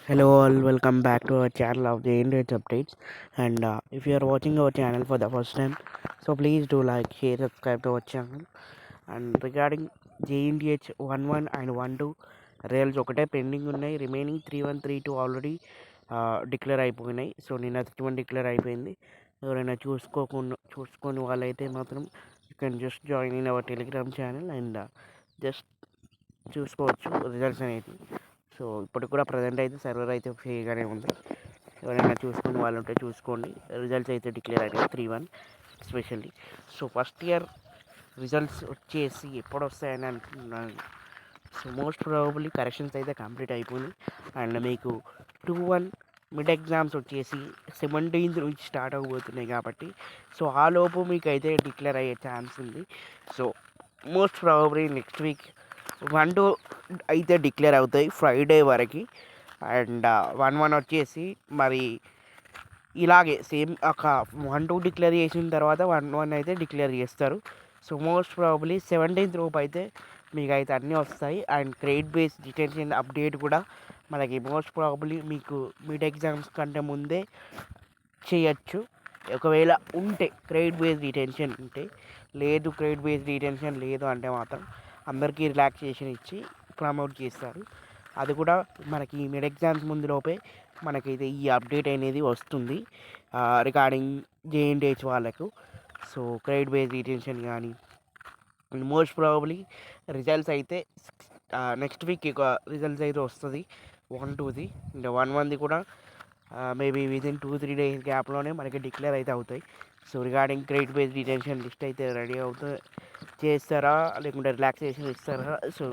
Hello all, welcome back to our channel of the Indian updates. And if you are watching our channel for the first time, so please do like, share, subscribe to our channel. And regarding JNDH 11 and 12 rails ఒకటే pending ఉన్నాయి. Remaining 3-1 3-2 already declare అయిపోయినాయి. So నిన్న 3-1 declare అయిపోయింది. ఎవరైనా చూసుకొని వాళ్ళైతే మాత్రం you can just join in our Telegram channel and just చూసుకోవచ్చు రిజల్ట్స్ అనేది. సో ఇప్పటికి కూడా ప్రజెంట్ అయితే సర్వర్ అయితే ఫ్రీగానే ఉంది. ఎవరైనా చూసుకుని వాళ్ళు ఉంటే చూసుకోండి. రిజల్ట్స్ అయితే డిక్లేర్ అయినాయి 3-1 especially. So first year results వచ్చేసి ఎప్పుడు వస్తాయని అనుకుంటున్నాను. సో మోస్ట్ ప్రాబబ్లీ కరెక్షన్స్ అయితే కంప్లీట్ అయిపోయినాయి. అండ్ మీకు 2-1 మిడ్ ఎగ్జామ్స్ వచ్చేసి 17th నుంచి స్టార్ట్ అవ్వబోతున్నాయి కాబట్టి సో ఆ లోపు మీకు అయితే డిక్లేర్ అయ్యే ఛాన్స్ ఉంది. So most probably next week 1-2 అయితే డిక్లేర్ అవుతాయి ఫ్రైడే వరకు. అండ్ 1-1 వచ్చేసి మరి ఇలాగే సేమ్ ఒక 1-2 డిక్లేర్ చేసిన తర్వాత 1-1 అయితే డిక్లేర్ చేస్తారు. సో మోస్ట్ ప్రాబబ్లీ 17th లోపు అయితే మీకు అయితే అన్నీ వస్తాయి. And credit based detention update కూడా మనకి మోస్ట్ ప్రాబబ్లీ మీకు మిడ్ ఎగ్జామ్స్ కంటే ముందే చేయొచ్చు ఒకవేళ ఉంటే. క్రెడిట్ బేస్డ్ డిటెన్షన్ ఉంటే లేదు, క్రెడిట్ బేస్డ్ డిటెన్షన్ లేదు అంటే మాత్రం అందరికీ రిలాక్సేషన్ ఇచ్చి ప్రమోట్ చేస్తారు. అది కూడా మనకి మిడ్ ఎగ్జామ్స్ ముందు లోపే మనకైతే ఈ అప్డేట్ అనేది వస్తుంది రిగార్డింగ్ జేఎన్టీహెచ్ వాళ్ళకు. సో క్రెడిట్ బేస్డ్ డిటెన్షన్ కానీ మోస్ట్ ప్రాబబ్లీ రిజల్ట్స్ అయితే నెక్స్ట్ వీక్ రిజల్ట్స్ అయితే వస్తుంది 1-2ది. ఇంకా 1-1ది కూడా మేబీ విదిన్ 2-3 డేస్ గ్యాప్లోనే మనకి డిక్లేర్ అయితే అవుతాయి. So regarding credit based detention list అయితే రెడీ చేస్తారా లేకుంటే రిలాక్సేషన్ ఇస్తారా సో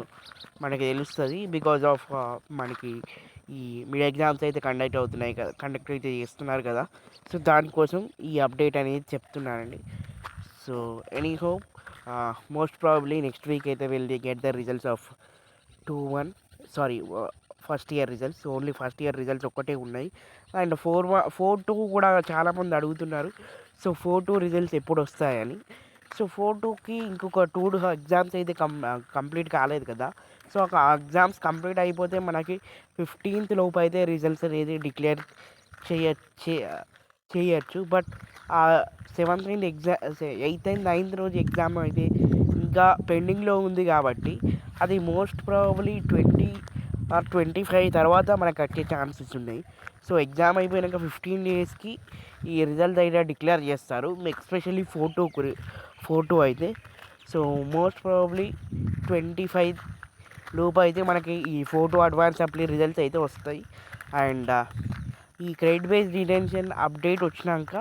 మనకి తెలుస్తుంది. బికాజ్ ఆఫ్ మనకి ఈ మిడ్ ఎగ్జామ్స్ అయితే కండక్ట్ అయితే చేస్తున్నారు కదా. సో దానికోసం ఈ అప్డేట్ అనేది చెప్తున్నానండి. So anyhow most probably next week అయితే will get the results of 2-1 sorry first year results. Only first year results ఒక్కటే ఉన్నాయి. అండ్ 4-2 కూడా చాలామంది అడుగుతున్నారు. సో 4-2 రిజల్ట్స్ ఎప్పుడు వస్తాయని. సో 4-2కి ఇంకొక 2 ఎగ్జామ్స్ అయితే కంప్లీట్ కాలేదు కదా. సో ఒక ఎగ్జామ్స్ కంప్లీట్ అయిపోతే మనకి 15th లోపు అయితే రిజల్ట్స్ అనేది డిక్లేర్ చేయొచ్చు. But 7th and 8th and 9th రోజు ఎగ్జామ్ అయితే ఇంకా పెండింగ్లో ఉంది కాబట్టి అది మోస్ట్ ప్రాబబ్లీ 20 or 25 తర్వాత మనకు వచ్చే ఛాన్సెస్ ఉన్నాయి. సో ఎగ్జామ్ అయిపోయాక 15 డేస్కి ఈ రిజల్ట్ అయితే డిక్లేర్ చేస్తారు. ఎస్పెషల్లీ 4-2 అయితే. సో మోస్ట్ ప్రాబబ్లీ 25 లోపు అయితే మనకి ఈ 4-2 అడ్వాన్స్ అప్లై రిజల్ట్స్ అయితే వస్తాయి. అండ్ ఈ క్రెడిట్ బేస్డ్ డిటెన్షన్ అప్డేట్ వచ్చినాక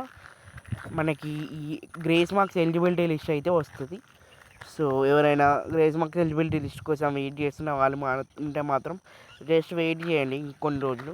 మనకి ఈ గ్రేస్ మార్క్స్ ఎలిజిబిలిటీ లిస్ట్ అయితే వస్తుంది. సో ఎవరైనా గ్రేస్ మార్క్స్ ఎలిజిబిలిటీ లిస్ట్ కోసం వెయిట్ చేస్తున్న వాళ్ళు ఉంటే మాత్రం జస్ట్ వెయిట్ చేయండి ఇంకొన్ని రోజులు.